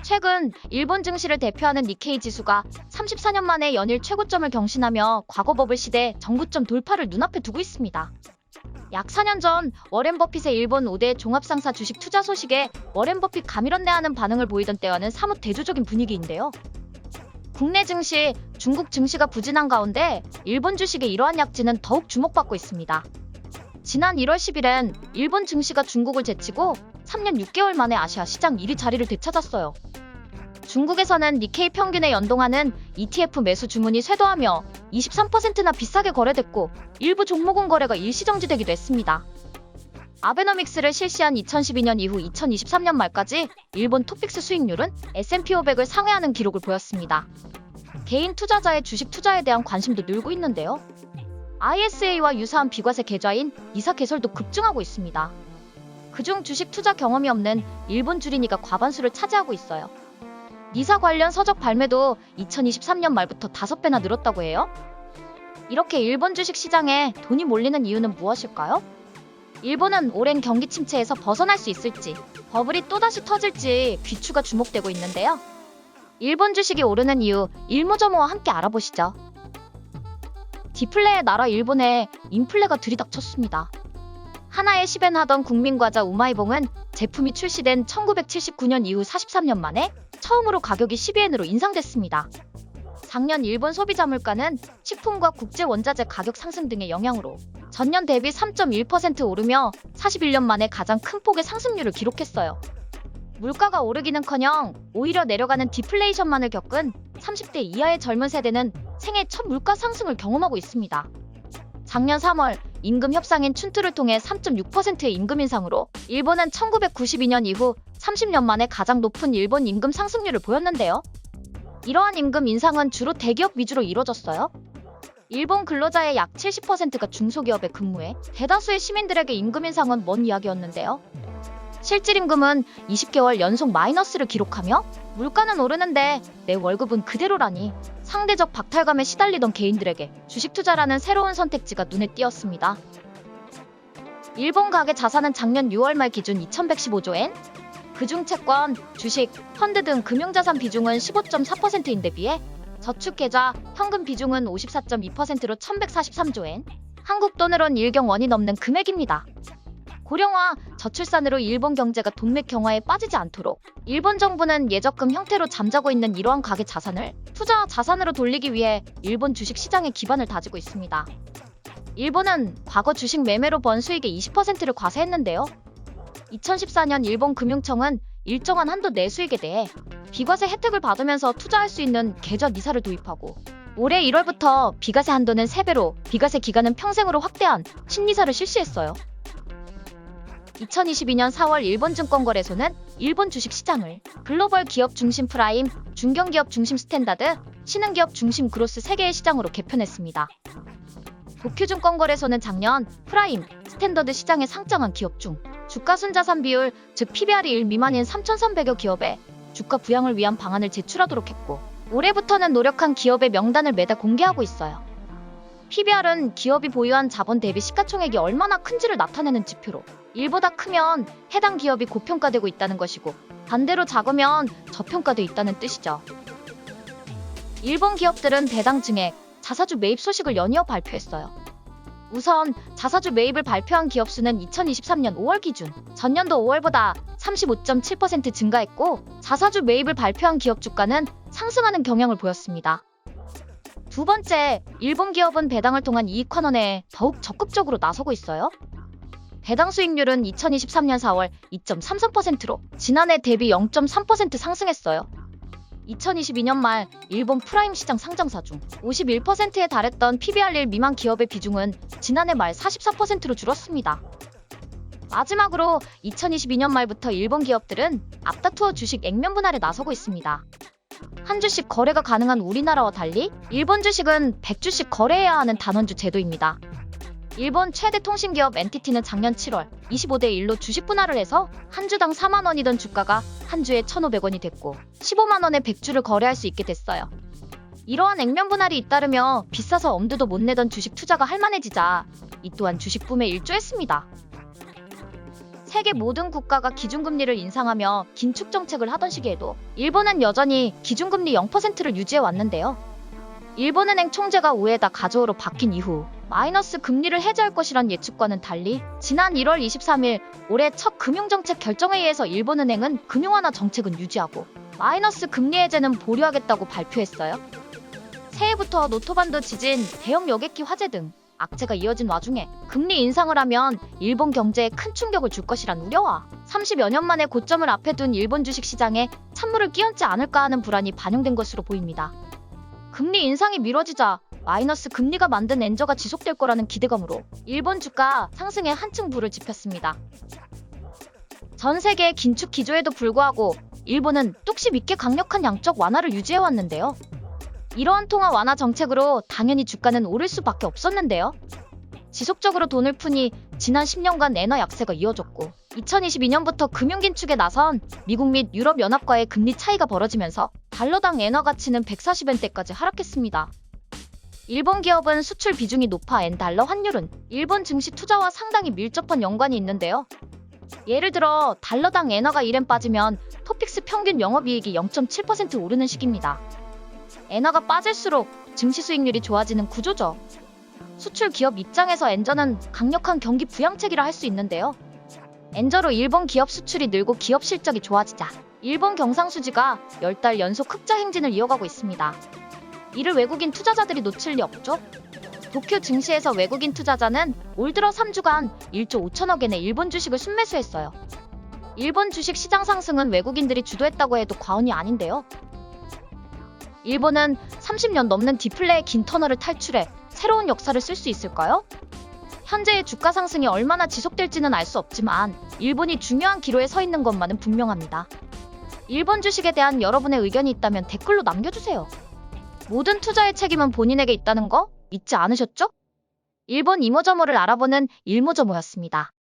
최근 일본 증시를 대표하는 니케이 지수가 34년 만에 연일 최고점을 경신하며 과거 버블 시대 정고점 돌파를 눈앞에 두고 있습니다. 약 4년 전 워렌 버핏의 일본 5대 종합상사 주식 투자 소식에 워렌 버핏 가밀언내하는 반응을 보이던 때와는 사뭇 대조적인 분위기인데요. 국내 증시, 중국 증시가 부진한 가운데 일본 주식의 이러한 약진은 더욱 주목받고 있습니다. 지난 1월 10일엔 일본 증시가 중국을 제치고 3년 6개월 만에 아시아 시장 1위 자리를 되찾았어요. 중국에서는 니케이 평균에 연동하는 ETF 매수 주문이 쇄도하며 23%나 비싸게 거래됐고 일부 종목은 거래가 일시정지되기도 했습니다. 아베노믹스를 실시한 2012년 이후 2023년 말까지 일본 토픽스 수익률은 S&P 500을 상회하는 기록을 보였습니다. 개인 투자자의 주식 투자에 대한 관심도 늘고 있는데요. ISA와 유사한 비과세 계좌인 니사 개설도 급증하고 있습니다. 그중 주식 투자 경험이 없는 일본 주린이가 과반수를 차지하고 있어요. 니사 관련 서적 발매도 2023년 말부터 5배나 늘었다고 해요. 이렇게 일본 주식 시장에 돈이 몰리는 이유는 무엇일까요? 일본은 오랜 경기 침체에서 벗어날 수 있을지, 버블이 또다시 터질지 귀추가 주목되고 있는데요. 일본 주식이 오르는 이유, 일모저모와 함께 알아보시죠. 디플레의 나라 일본에 인플레가 들이닥쳤습니다. 하나의 10엔 하던 국민과자 우마이봉은 제품이 출시된 1979년 이후 43년 만에 처음으로 가격이 12엔으로 인상됐습니다. 작년 일본 소비자 물가는 식품과 국제 원자재 가격 상승 등의 영향으로 전년 대비 3.1% 오르며 41년 만에 가장 큰 폭의 상승률을 기록했어요. 물가가 오르기는커녕 오히려 내려가는 디플레이션만을 겪은 30대 이하의 젊은 세대는 생애 첫 물가 상승을 경험하고 있습니다. 작년 3월 임금 협상인 춘투를 통해 3.6%의 임금 인상으로 일본은 1992년 이후 30년 만에 가장 높은 일본 임금 상승률을 보였는데요. 이러한 임금 인상은 주로 대기업 위주로 이뤄졌어요. 일본 근로자의 약 70%가 중소기업에 근무해 대다수의 시민들에게 임금 인상은 먼 이야기였는데요. 실질 임금은 20개월 연속 마이너스를 기록하며 물가는 오르는데 내 월급은 그대로라니 상대적 박탈감에 시달리던 개인들에게 주식 투자라는 새로운 선택지가 눈에 띄었습니다. 일본 가계 자산은 작년 6월 말 기준 2115조 엔, 그중 채권, 주식, 펀드 등 금융자산 비중은 15.4%인데 비해 저축계좌, 현금 비중은 54.2%로 1143조 엔, 한국 돈으론 일경 원이 넘는 금액입니다. 고령화, 저출산으로 일본 경제가 동맥 경화에 빠지지 않도록 일본 정부는 예적금 형태로 잠자고 있는 이러한 가계 자산을 투자 자산으로 돌리기 위해 일본 주식 시장의 기반을 다지고 있습니다. 일본은 과거 주식 매매로 번 수익의 20%를 과세했는데요. 2014년 일본 금융청은 일정한 한도 내 수익에 대해 비과세 혜택을 받으면서 투자할 수 있는 계좌 니사를 도입하고 올해 1월부터 비과세 한도는 3배로 비과세 기간은 평생으로 확대한 신니사를 실시했어요. 2022년 4월 일본증권거래소는 일본 주식시장을 글로벌 기업 중심 프라임, 중견기업 중심 스탠다드, 신흥기업 중심 그로스 3개의 시장으로 개편했습니다. 도쿄증권거래소는 작년 프라임, 스탠더드 시장에 상장한 기업 중 주가순자산 비율, 즉 PBR이 1 미만인 3,300여 기업에 주가 부양을 위한 방안을 제출하도록 했고 올해부터는 노력한 기업의 명단을 매달 공개하고 있어요. PBR은 기업이 보유한 자본 대비 시가총액이 얼마나 큰지를 나타내는 지표로 일보다 크면 해당 기업이 고평가되고 있다는 것이고 반대로 작으면 저평가돼 있다는 뜻이죠. 일본 기업들은 배당 증액, 자사주 매입 소식을 연이어 발표했어요. 우선 자사주 매입을 발표한 기업 수는 2023년 5월 기준 전년도 5월보다 35.7% 증가했고 자사주 매입을 발표한 기업 주가는 상승하는 경향을 보였습니다. 두 번째, 일본 기업은 배당을 통한 이익 환원에 더욱 적극적으로 나서고 있어요. 배당 수익률은 2023년 4월 2.33%로 지난해 대비 0.3% 상승했어요. 2022년 말 일본 프라임 시장 상장사 중 51%에 달했던 PBR 1 미만 기업의 비중은 지난해 말 44%로 줄었습니다. 마지막으로 2022년 말부터 일본 기업들은 앞다투어 주식 액면 분할에 나서고 있습니다. 한 주씩 거래가 가능한 우리나라와 달리 일본 주식은 100주씩 거래해야 하는 단원주 제도입니다. 일본 최대 통신기업 NTT는 작년 7월 25대 1로 주식 분할을 해서 한 주당 4만 원이던 주가가 한 주에 1,500원이 됐고 15만 원에 100주를 거래할 수 있게 됐어요. 이러한 액면 분할이 잇따르며 비싸서 엄두도 못 내던 주식 투자가 할만해지자 이 또한 주식 붐에 일조했습니다. 세계 모든 국가가 기준금리를 인상하며 긴축 정책을 하던 시기에도 일본은 여전히 기준금리 0%를 유지해 왔는데요. 일본은행 총재가 우에다 가조우로 바뀐 이후 마이너스 금리를 해제할 것이란 예측과는 달리 지난 1월 23일 올해 첫 금융정책 결정회의에서 일본은행은 금융완화 정책은 유지하고 마이너스 금리 해제는 보류하겠다고 발표했어요. 새해부터 노토반도 지진, 대형 여객기 화재 등 악재가 이어진 와중에 금리 인상을 하면 일본 경제에 큰 충격을 줄 것이란 우려와 30여 년 만에 고점을 앞에 둔 일본 주식시장에 찬물을 끼얹지 않을까 하는 불안이 반영된 것으로 보입니다. 금리 인상이 미뤄지자 마이너스 금리가 만든 엔저가 지속될 거라는 기대감으로 일본 주가 상승에 한층 불을 지폈습니다. 전 세계의 긴축 기조에도 불구하고 일본은 뚝심 있게 강력한 양적 완화를 유지해왔는데요. 이러한 통화 완화 정책으로 당연히 주가는 오를 수밖에 없었는데요. 지속적으로 돈을 푸니 지난 10년간 엔화 약세가 이어졌고 2022년부터 금융긴축에 나선 미국 및 유럽연합과의 금리 차이가 벌어지면서 달러당 엔화 가치는 140엔대까지 하락했습니다. 일본 기업은 수출 비중이 높아 엔달러 환율은 일본 증시 투자와 상당히 밀접한 연관이 있는데요. 예를 들어 달러당 엔화가 1엔 빠지면 토픽스 평균 영업이익이 0.7% 오르는 식입니다. 엔화가 빠질수록 증시 수익률이 좋아지는 구조죠. 수출 기업 입장에서 엔저는 강력한 경기 부양책이라 할 수 있는데요. 엔저로 일본 기업 수출이 늘고 기업 실적이 좋아지자 일본 경상수지가 10달 연속 흑자 행진을 이어가고 있습니다. 이를 외국인 투자자들이 놓칠 리 없죠. 도쿄 증시에서 외국인 투자자는 올 들어 3주간 1조 5천억엔의 일본 주식을 순매수했어요. 일본 주식 시장 상승은 외국인들이 주도했다고 해도 과언이 아닌데요. 일본은 30년 넘는 디플레의 긴 터널을 탈출해 새로운 역사를 쓸 수 있을까요? 현재의 주가 상승이 얼마나 지속될지는 알 수 없지만 일본이 중요한 기로에 서 있는 것만은 분명합니다. 일본 주식에 대한 여러분의 의견이 있다면 댓글로 남겨주세요. 모든 투자의 책임은 본인에게 있다는 거 잊지 않으셨죠? 일본 이모저모를 알아보는 일모저모였습니다.